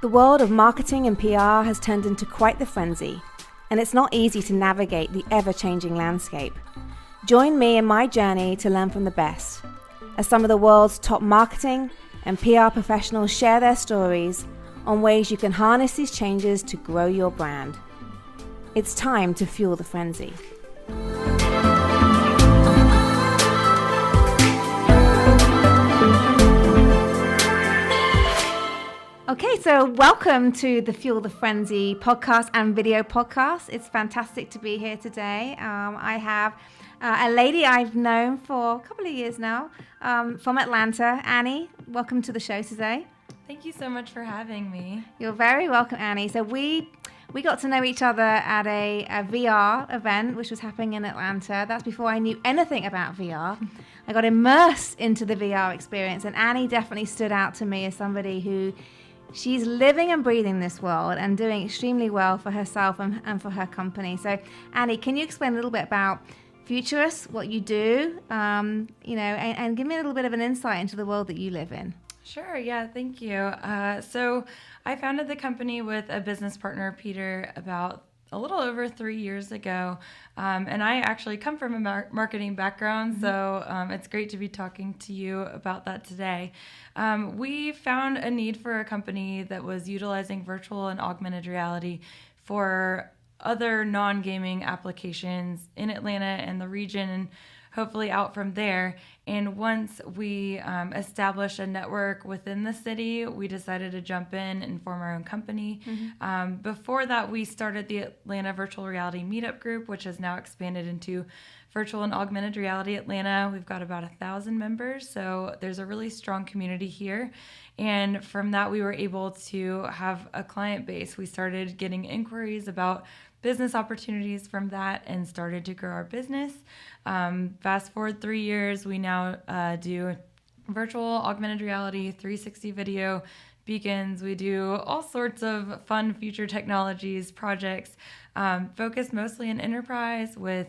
The world of marketing and PR has turned into quite the frenzy, and it's not easy to navigate the ever-changing landscape. Join me in my journey to learn from the best, as some of the world's top marketing and PR professionals share their stories on ways you can harness these changes to grow your brand. It's time to fuel the frenzy. Okay, so welcome to the Fuel the Frenzy podcast and video podcast. It's fantastic to be here today. I have a lady I've known for a couple of years now from Atlanta. Annie, welcome to the show today. Thank you so much for having me. You're very welcome, Annie. So we got to know each other at a VR event, which was happening in Atlanta. That's before I knew anything about VR. I got immersed into the VR experience, and Annie definitely stood out to me as somebody who she's living and breathing this world and doing extremely well for herself and for her company. So, Annie, can you explain a little bit about Futurists, what you do, and give me a little bit of an insight into the world that you live in? Sure, yeah, thank you. So I founded the company with a business partner, Peter, about a little over 3 years ago. And I actually come from a marketing background, so it's great to be talking to you about that today. We found a need for a company that was utilizing virtual and augmented reality for other non-gaming applications in Atlanta and the region, and hopefully out from there. And once we established a network within the city, we decided to jump in and form our own company. Before that, we started the Atlanta Virtual Reality Meetup Group, which has now expanded into Virtual and Augmented Reality Atlanta. We've got about 1,000 members, so there's a really strong community here. And from that, we were able to have a client base. We started getting inquiries about business opportunities from that and started to grow our business. Fast forward 3 years, we now do virtual, augmented reality, 360 video, beacons. We do all sorts of fun future technologies, projects, focused mostly in enterprise with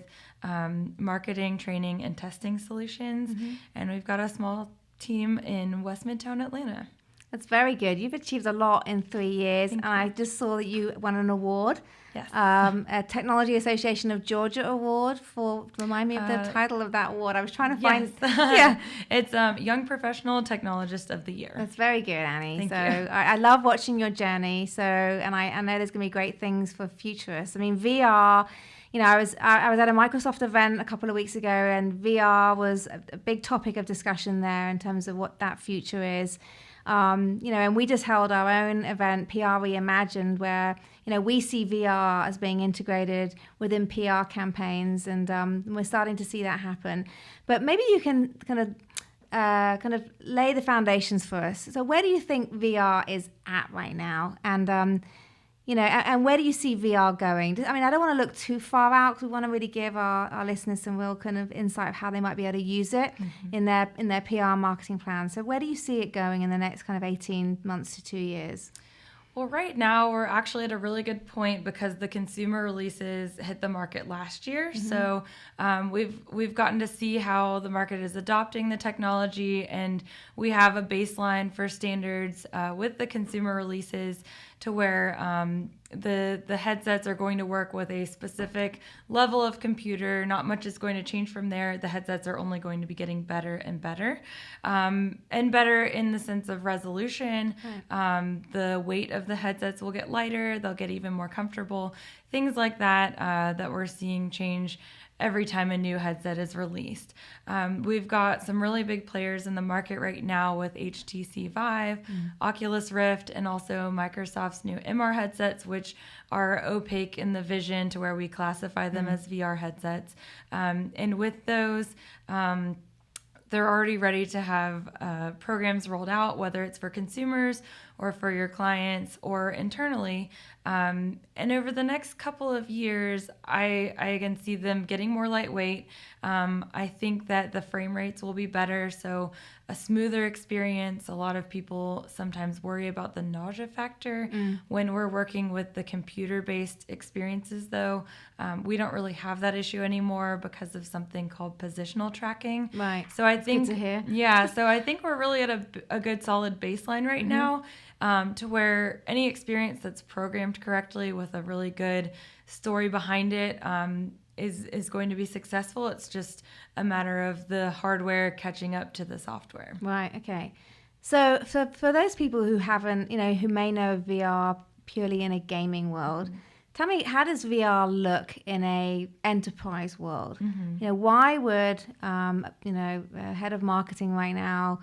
marketing, training, and testing solutions. And we've got a small team in West Midtown Atlanta. That's very good. You've achieved a lot in 3 years. Thank and you. I just saw that you won an award. Yes. A Technology Association of Georgia Award for, remind me of the title of that award. I was trying to find. Yes. Yeah. It's Young Professional Technologist of the Year. That's very good, Annie. Thank so you. I love watching your journey. So, and I know there's going to be great things for Futurists. I mean, VR, I was at a Microsoft event a couple of weeks ago, and VR was a big topic of discussion there in terms of what that future is. And we just held our own event, PR Reimagined, where, we see VR as being integrated within PR campaigns, and we're starting to see that happen. But maybe you can kind of lay the foundations for us. So where do you think VR is at right now? And, and where do you see VR going? I mean, I don't want to look too far out because we want to really give our listeners some real kind of insight of how they might be able to use it in their PR marketing plan. So where do you see it going in the next kind of 18 months to 2 years? Well, right now we're actually at a really good point because the consumer releases hit the market last year. So we've gotten to see how the market is adopting the technology, and we have a baseline for standards with the consumer releases to where the headsets are going to work with a specific level of computer. Not much is going to change from there. The headsets are only going to be getting better and better. And better in the sense of resolution. The weight of the headsets will get lighter. They'll get even more comfortable. Things like that that we're seeing change every time a new headset is released. We've got some really big players in the market right now with HTC Vive, Oculus Rift, and also Microsoft's new MR headsets, which are opaque in the vision to where we classify them as VR headsets. And with those, they're already ready to have programs rolled out, whether it's for consumers or for your clients or internally. And over the next couple of years, I again see them getting more lightweight. I think that the frame rates will be better. So a smoother experience. A lot of people sometimes worry about the nausea factor when we're working with the computer-based experiences, though. We don't really have that issue anymore because of something called positional tracking. Right. So I think, good to hear. yeah, so I think we're really at a good solid baseline right now, to where any experience that's programmed correctly with a really good story behind it is going to be successful. It's just a matter of the hardware catching up to the software. Right. Okay. So for those people who haven't, who may know of VR purely in a gaming world, tell me, how does VR look in a enterprise world? Why would a head of marketing right now,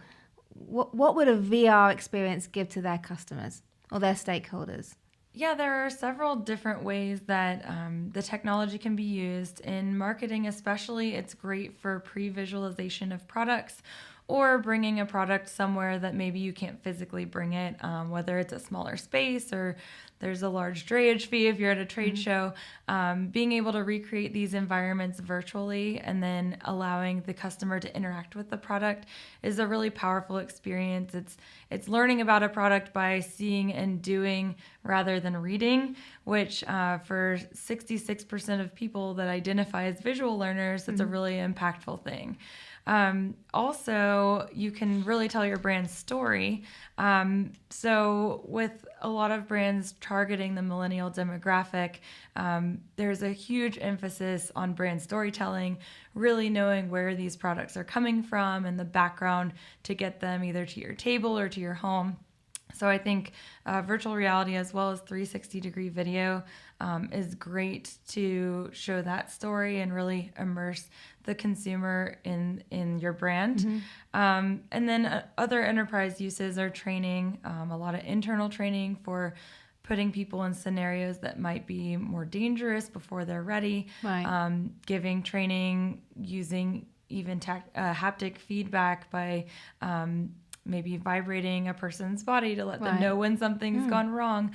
what would a VR experience give to their customers or their stakeholders? Yeah, there are several different ways that the technology can be used. In marketing especially, it's great for pre-visualization of products or bringing a product somewhere that maybe you can't physically bring it, whether it's a smaller space or there's a large drayage fee if you're at a trade show. Being able to recreate these environments virtually and then allowing the customer to interact with the product is a really powerful experience. It's learning about a product by seeing and doing rather than reading, which for 66% of people that identify as visual learners, that's a really impactful thing. Also, you can really tell your brand's story. So with a lot of brands targeting the millennial demographic, there's a huge emphasis on brand storytelling, really knowing where these products are coming from and the background to get them either to your table or to your home. So I think virtual reality as well as 360-degree video is great to show that story and really immerse the consumer in your brand. And then other enterprise uses are training, a lot of internal training for putting people in scenarios that might be more dangerous before they're ready, Right. Giving training using even haptic feedback by maybe vibrating a person's body to let them know when something's gone wrong.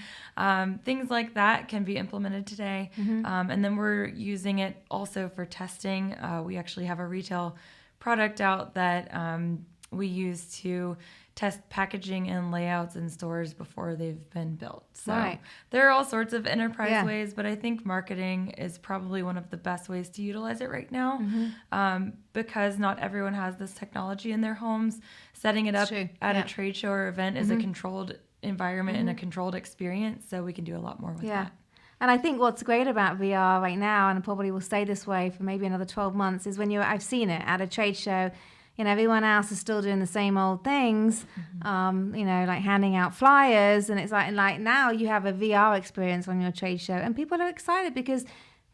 Things like that can be implemented today. And then we're using it also for testing. We actually have a retail product out that we use to test packaging and layouts in stores before they've been built. So there are all sorts of enterprise ways, but I think marketing is probably one of the best ways to utilize it right now, because not everyone has this technology in their homes. Setting it up at a trade show or event is a controlled environment and a controlled experience, so we can do a lot more with that. And I think what's great about VR right now, and probably will stay this way for maybe another 12 months, is when I've seen it at a trade show. Everyone else is still doing the same old things, like handing out flyers. And it's like now you have a VR experience on your trade show. And people are excited because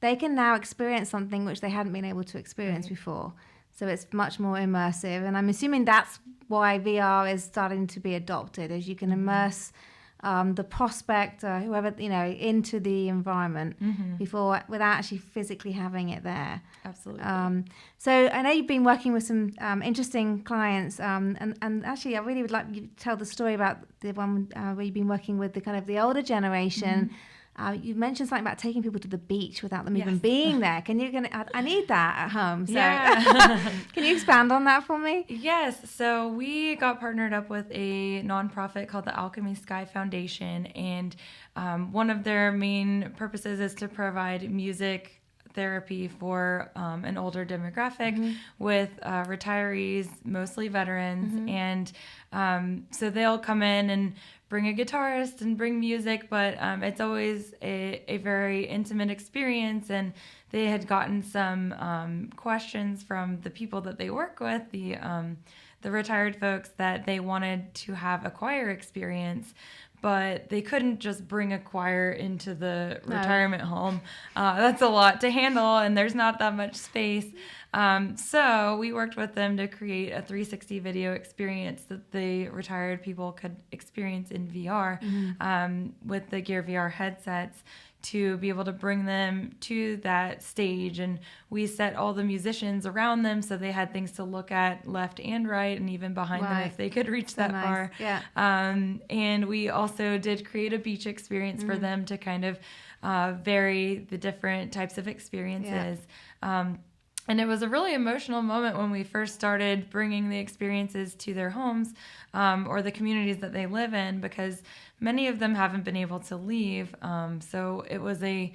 they can now experience something which they hadn't been able to experience before. So it's much more immersive. And I'm assuming that's why VR is starting to be adopted, as you can immerse the prospect, whoever, into the environment before, without actually physically having it there. Absolutely. So I know you've been working with some interesting clients, and actually I really would like you to tell the story about the one where you've been working with the older generation. You mentioned something about taking people to the beach without them even being there. I need that at home. So can you expand on that for me? Yes. So we got partnered up with a nonprofit called the Alchemy Sky Foundation, and one of their main purposes is to provide music therapy for an older demographic with retirees, mostly veterans. And so they'll come in and bring a guitarist and bring music, but it's always a very intimate experience. And they had gotten some questions from the people that they work with, the retired folks, that they wanted to have a choir experience, but they couldn't just bring a choir into the retirement home. That's a lot to handle, and there's not that much space. So we worked with them to create a 360 video experience that the retired people could experience in VR with the Gear VR headsets, to be able to bring them to that stage. And we set all the musicians around them so they had things to look at left and right, and even behind them if they could reach that far. And we also did create a beach experience for them to kind of vary the different types of experiences. And it was a really emotional moment when we first started bringing the experiences to their homes or the communities that they live in, because many of them haven't been able to leave. So it was a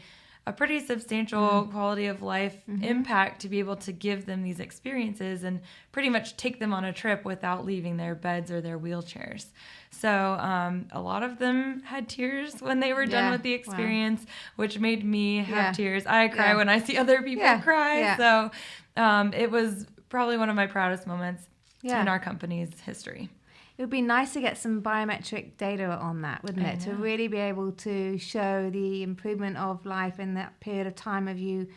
pretty substantial quality of life impact to be able to give them these experiences and pretty much take them on a trip without leaving their beds or their wheelchairs. So a lot of them had tears when they were done with the experience, which made me have tears. I cry when I see other people cry. So it was probably one of my proudest moments in our company's history. It would be nice to get some biometric data on that, wouldn't it? To really be able to show the improvement of life in that period of time of you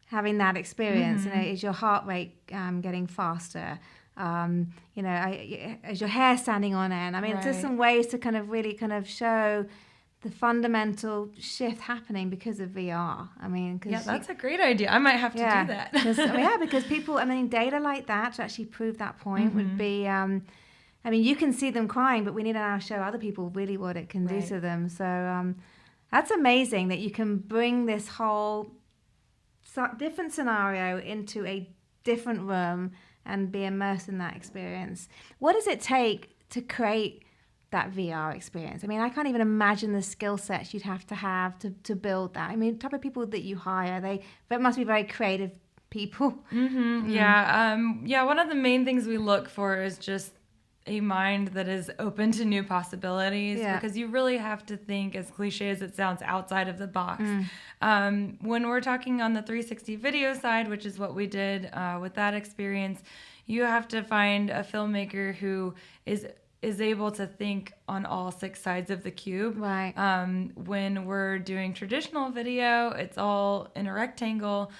having that experience. You know, is your heart rate getting faster? Is your hair standing on end? I mean, just some ways to kind of really kind of show the fundamental shift happening because of VR. I mean, that's a great idea. I might have to do that. Because people, data like that to actually prove that point would be. You can see them crying, but we need to now show other people really what it can do to them. So that's amazing that you can bring this whole different scenario into a different room and be immersed in that experience. What does it take to create that VR experience? I mean, I can't even imagine the skill sets you'd have to build that. I mean, the type of people that you hire, they must be very creative people. Yeah. One of the main things we look for is just a mind that is open to new possibilities, because you really have to think, as cliche as it sounds, outside of the box. When we're talking on the 360 video side, which is what we did with that experience, you have to find a filmmaker who is able to think on all 6 sides of the cube. Right. When we're doing traditional video, it's all in a rectangle.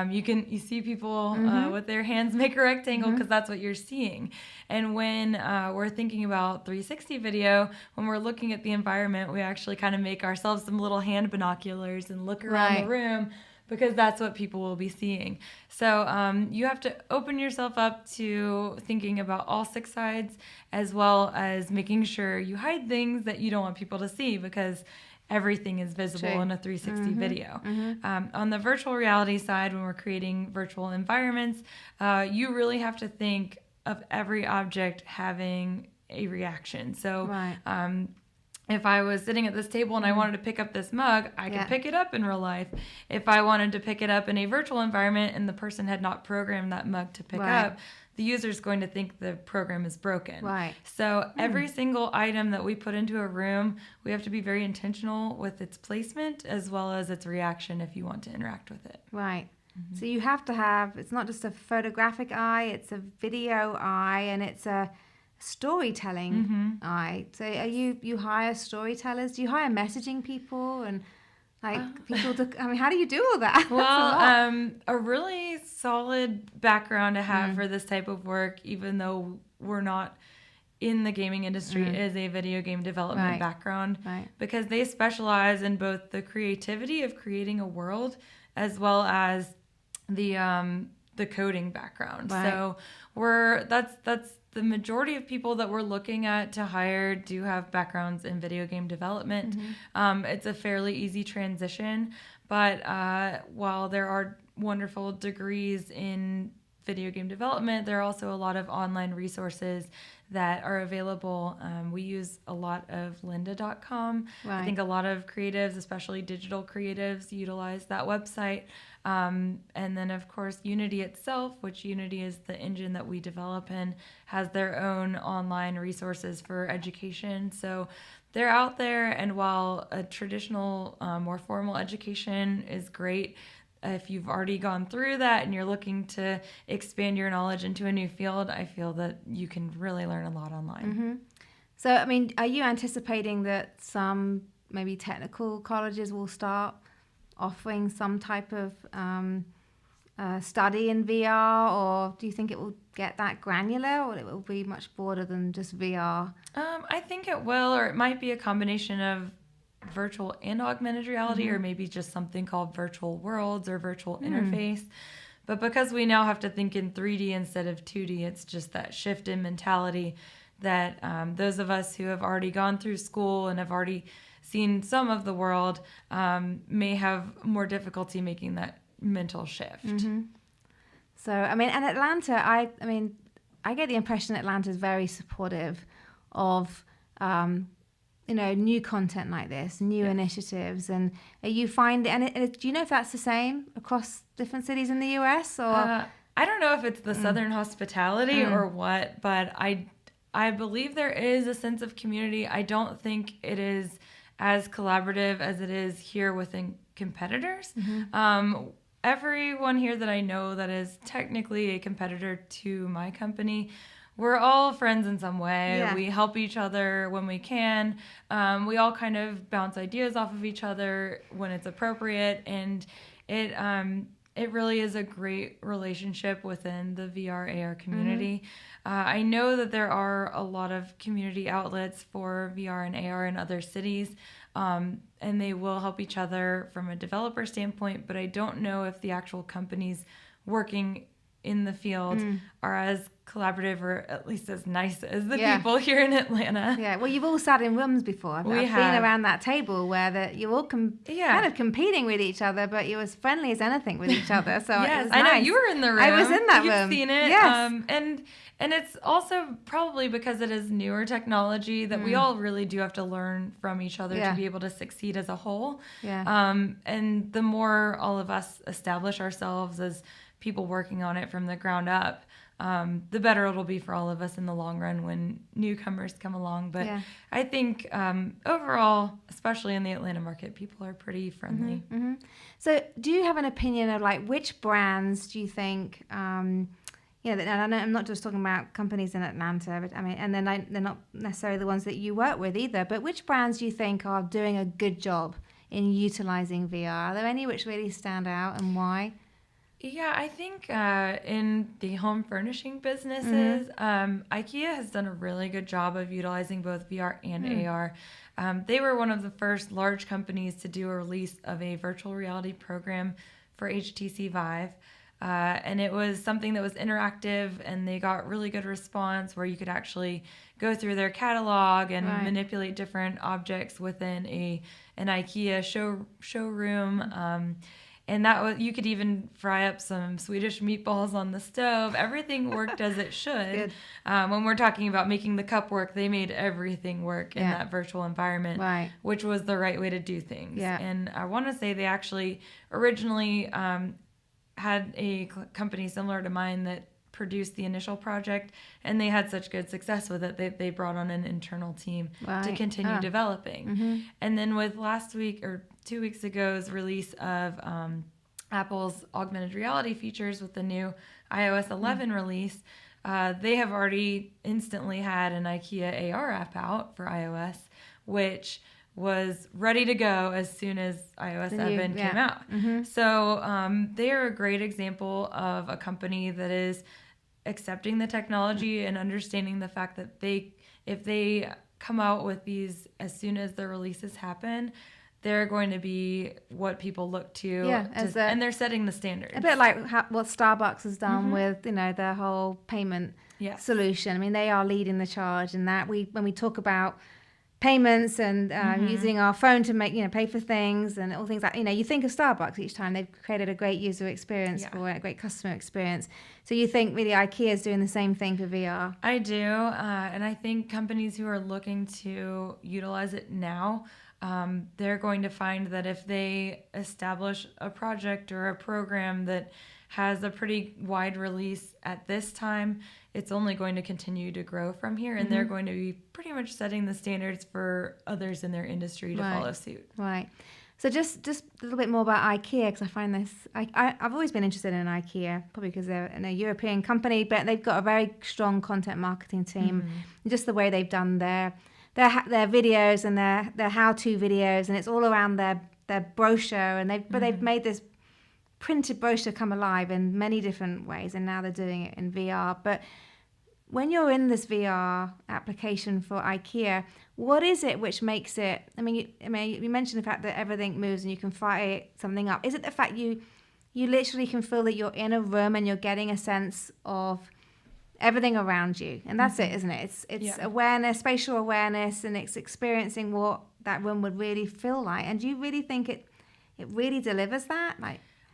You see people with their hands make a rectangle because that's what you're seeing. And when we're thinking about 360 video, when we're looking at the environment, we actually kind of make ourselves some little hand binoculars and look around the room, because that's what people will be seeing. So you have to open yourself up to thinking about all 6 sides, as well as making sure you hide things that you don't want people to see, because everything is visible in a 360 video. On the virtual reality side, when we're creating virtual environments, you really have to think of every object having a reaction. So if I was sitting at this table and I wanted to pick up this mug, I could pick it up in real life. If I wanted to pick it up in a virtual environment and the person had not programmed that mug to pick up, the user is going to think the program is broken. So every single item that we put into a room, we have to be very intentional with its placement as well as its reaction if you want to interact with it. So you have to have, it's not just a photographic eye, it's a video eye, and it's a storytelling eye. So you hire storytellers? Do you hire messaging people and people to, how do you do all that? Well, a really solid background to have for this type of work, even though we're not in the gaming industry, is a video game development background, because they specialize in both the creativity of creating a world as well as the coding background. So that's the majority of people that we're looking at to hire do have backgrounds in video game development. It's a fairly easy transition, but while there are wonderful degrees in video game development, there are also a lot of online resources that are available. We use a lot of lynda.com. I think a lot of creatives, especially digital creatives, utilize that website. And then, of course, Unity itself, which Unity is the engine that we develop in, has their own online resources for education. So they're out there, and while a traditional, more formal education is great, if you've already gone through that and you're looking to expand your knowledge into a new field, I feel that you can really learn a lot online. So, are you anticipating that some maybe technical colleges will start offering some type of study in VR, or do you think it will get that granular, or it will be much broader than just VR? I think it will, or it might be a combination of virtual and augmented reality, or maybe just something called virtual worlds or virtual interface. But because we now have to think in 3D instead of 2D, it's just that shift in mentality that those of us who have already gone through school and have already seen some of the world may have more difficulty making that mental shift. So, I mean, and Atlanta, I mean, I get the impression Atlanta is very supportive of, new content like this, new initiatives. And you find, do you know if that's the same across different cities in the US or? I don't know if it's the Southern hospitality or what, but I believe there is a sense of community. I don't think it is as collaborative as it is here within competitors. Everyone here that I know that is technically a competitor to my company, we're all friends in some way. Yeah. We help each other when we can. We all kind of bounce ideas off of each other when it's appropriate, and it really is a great relationship within the VR AR community. I know that there are a lot of community outlets for VR and AR in other cities, and they will help each other from a developer standpoint, but I don't know if the actual companies working in the field are as collaborative or at least as nice as the people here in Atlanta. Yeah, well, you've all sat in rooms before. I've been around that table where you're all kind of competing with each other, but you're as friendly as anything with each other. So yes, it was nice. I know you were in the room. I was in that You've room. Seen it. Yes. And it's also probably because it is newer technology that we all really do have to learn from each other to be able to succeed as a whole. Yeah. And the more all of us establish ourselves as people working on it from the ground up, the better it'll be for all of us in the long run when newcomers come along. But I think overall, especially in the Atlanta market, people are pretty friendly. So do you have an opinion of like which brands do you think, and I know I'm not just talking about companies in Atlanta, but I mean, and then they're not necessarily the ones that you work with either, but which brands do you think are doing a good job in utilizing VR? Are there any which really stand out and why? Yeah, I think in the home furnishing businesses, IKEA has done a really good job of utilizing both VR and AR. They were one of the first large companies to do a release of a virtual reality program for HTC Vive. And it was something that was interactive, and they got really good response where you could actually go through their catalog and manipulate different objects within an IKEA showroom. And that was, you could even fry up some Swedish meatballs on the stove. Everything worked as it should. When we're talking about making the cup work, they made everything work in that virtual environment, which was the right way to do things. And I want to say they actually originally had a company similar to mine that produced the initial project, and they had such good success with it, they brought on an internal team to continue developing. And then with last week or 2 weeks ago's release of Apple's augmented reality features with the new iOS 11 release, they have already instantly had an IKEA AR app out for iOS, which was ready to go as soon as iOS 7 came out. So they are a great example of a company that is accepting the technology and understanding the fact that if they come out with these as soon as the releases happen, they're going to be what people look to, and they're setting the standards. A bit like what Starbucks has done with their whole payment solution. I mean, they are leading the charge in that. When we talk about payments and using our phone to make pay for things and all things like you think of Starbucks each time. They've created a great user experience for it, a great customer experience. So you think really IKEA is doing the same thing for VR? I do, and I think companies who are looking to utilize it now, they're going to find that if they establish a project or a program that has a pretty wide release at this time, it's only going to continue to grow from here, and they're going to be pretty much setting the standards for others in their industry to follow suit. Right. So just a little bit more about IKEA, because I find this, I've always been interested in IKEA, probably because they're a European company, but they've got a very strong content marketing team. Just the way they've done their videos and their how-to videos, and it's all around their brochure, and they've made this printed brochure come alive in many different ways, and now they're doing it in VR. But when you're in this VR application for IKEA, what is it which makes it? I mean, you mentioned the fact that everything moves and you can fire something up. Is it the fact you literally can feel that you're in a room and you're getting a sense of everything around you, and that's it, isn't it? It's awareness, spatial awareness, and it's experiencing what that room would really feel like. And do you really think it really delivers that?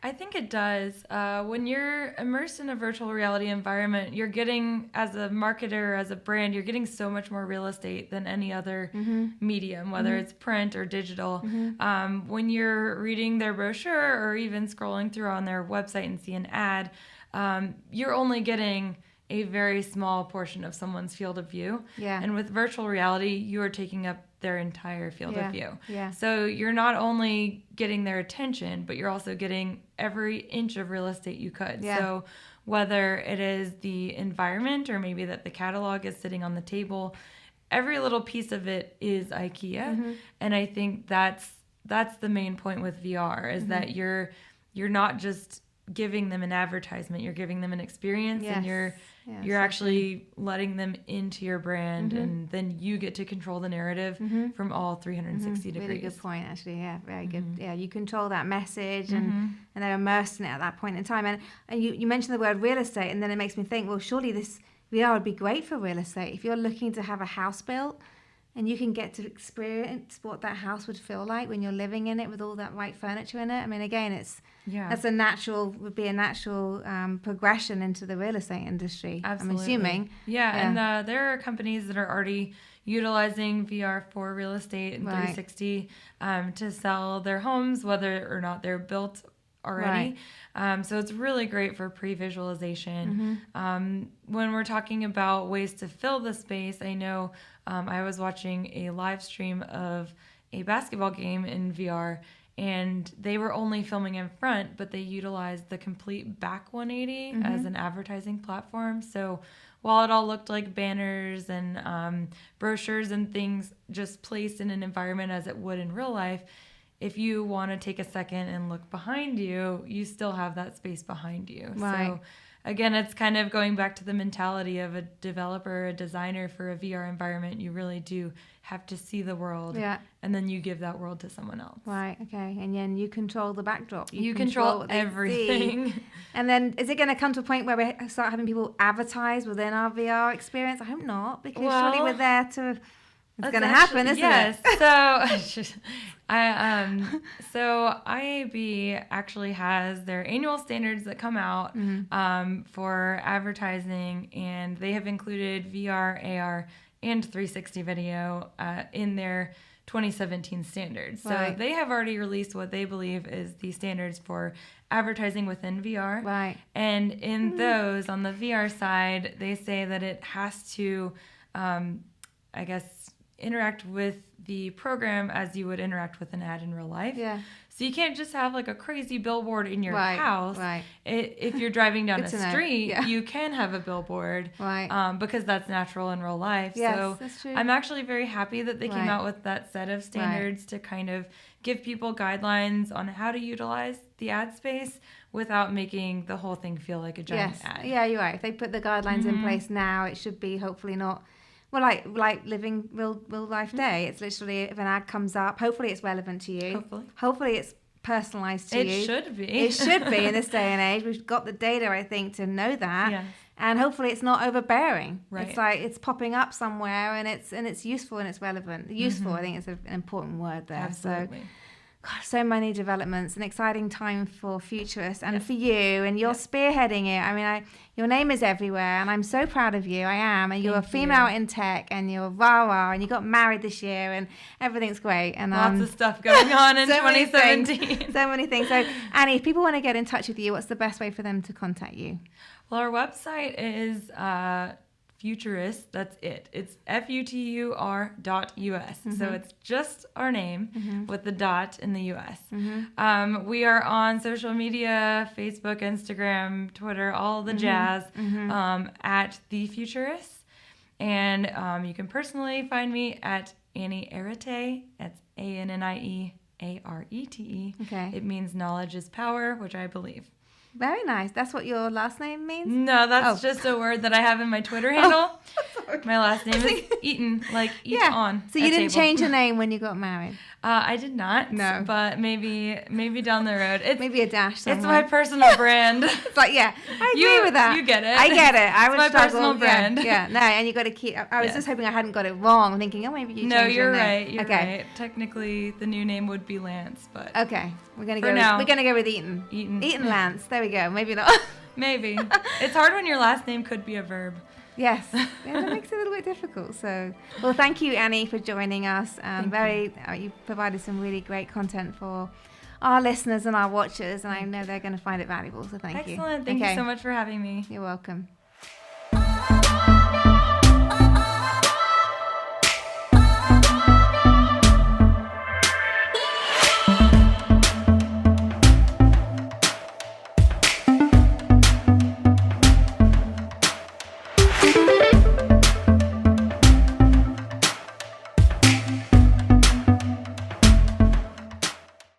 I think it does. When you're immersed in a virtual reality environment, you're getting, as a marketer, as a brand, you're getting so much more real estate than any other medium, whether it's print or digital. When you're reading their brochure or even scrolling through on their website and see an ad, you're only getting a very small portion of someone's field of view. Yeah. And with virtual reality, you are taking up their entire field of view. Yeah. So you're not only getting their attention, but you're also getting every inch of real estate you could. Yeah. So whether it is the environment or maybe that the catalog is sitting on the table, every little piece of it is IKEA. And I think that's the main point with VR is that you're not just giving them an advertisement, you're giving them an experience, and you're actually letting them into your brand, and then you get to control the narrative from all 360 degrees. Really good point, actually. Yeah, very good. Yeah, you control that message, and they're immersed in it at that point in time. And you mentioned the word real estate, and then it makes me think, well, surely this VR would be great for real estate. If you're looking to have a house built, and you can get to experience what that house would feel like when you're living in it with all that right furniture in it. I mean, again, would be a natural progression into the real estate industry. Absolutely. I'm assuming. Yeah. And there are companies that are already utilizing VR for real estate and 360 to sell their homes, whether or not they're built already. So it's really great for pre-visualization. When we're talking about ways to fill the space, I know I was watching a live stream of a basketball game in VR, and they were only filming in front, but they utilized the complete back 180 as an advertising platform. So while it all looked like banners and brochures and things just placed in an environment as it would in real life, if you want to take a second and look behind you, you still have that space behind you. Right. So again, it's kind of going back to the mentality of a developer, a designer for a VR environment. You really do have to see the world, and then you give that world to someone else. Right, okay. And then you control the backdrop. You control everything. And then is it going to come to a point where we start having people advertise within our VR experience? I hope not, because surely we're there to... It's going to happen, isn't it? So IAB actually has their annual standards that come out for advertising, and they have included VR, AR, and 360 video in their 2017 standards. So they have already released what they believe is the standards for advertising within VR. Right. And in those, on the VR side, they say that it has to, interact with the program as you would interact with an ad in real life. Yeah. So you can't just have like a crazy billboard in your house. Right. If you're driving down a street, you can have a billboard. Right. Because that's natural in real life. Yes, so that's true. I'm actually very happy that they came out with that set of standards to kind of give people guidelines on how to utilize the ad space without making the whole thing feel like a giant ad. Yeah, you're right. If they put the guidelines in place now, it should be hopefully not... Well, like living real life day. It's literally, if an ad comes up, hopefully it's relevant to you. Hopefully it's personalized to you. It should be. It should be in this day and age. We've got the data, I think, to know that. Yes. And hopefully it's not overbearing. Right. It's like it's popping up somewhere and it's useful and it's relevant. Useful, I think, is an important word there. Absolutely. So, gosh, so many developments, an exciting time for Futurists and for you, and you're spearheading it. I mean, your name is everywhere, and I'm so proud of you. I am, and you're a female in tech, and you're rah-rah, and you got married this year, and everything's great. And lots of stuff going on in 2017. So many things. So, Annie, if people want to get in touch with you, what's the best way for them to contact you? Well, our website is Futurists, that's it. It's FUTUR.US. So it's just our name with the dot in the US. We are on social media, Facebook, Instagram, Twitter, all the jazz, at The Futurists. And you can personally find me at Annie Arete. That's ANNIEARETE. Okay. It means knowledge is power, which I believe. Very nice. That's what your last name means? No, that's just a word that I have in my Twitter handle. My last name is Eaton, like eat on. So you didn't change your name when you got married? I did not. No. But maybe down the road. Maybe a dash somewhere. It's my personal brand. It's like, I agree with that. You get it. I get it. I would my struggle. personal brand. Yeah. No, and you got to keep. I was just hoping I hadn't got it wrong. Thinking, maybe you. No, changed your name. right. You're right. Technically, the new name would be Lance, but okay, we're gonna go. Now, we're gonna go with Eaton. Eaton Lance. There we go. Maybe not. Maybe. It's hard when your last name could be a verb. Yes, that makes it a little bit difficult. So, well, thank you, Annie, for joining us. You provided some really great content for our listeners and our watchers, and I know they're going to find it valuable. So thank you. Excellent. Thank you so much for having me. You're welcome.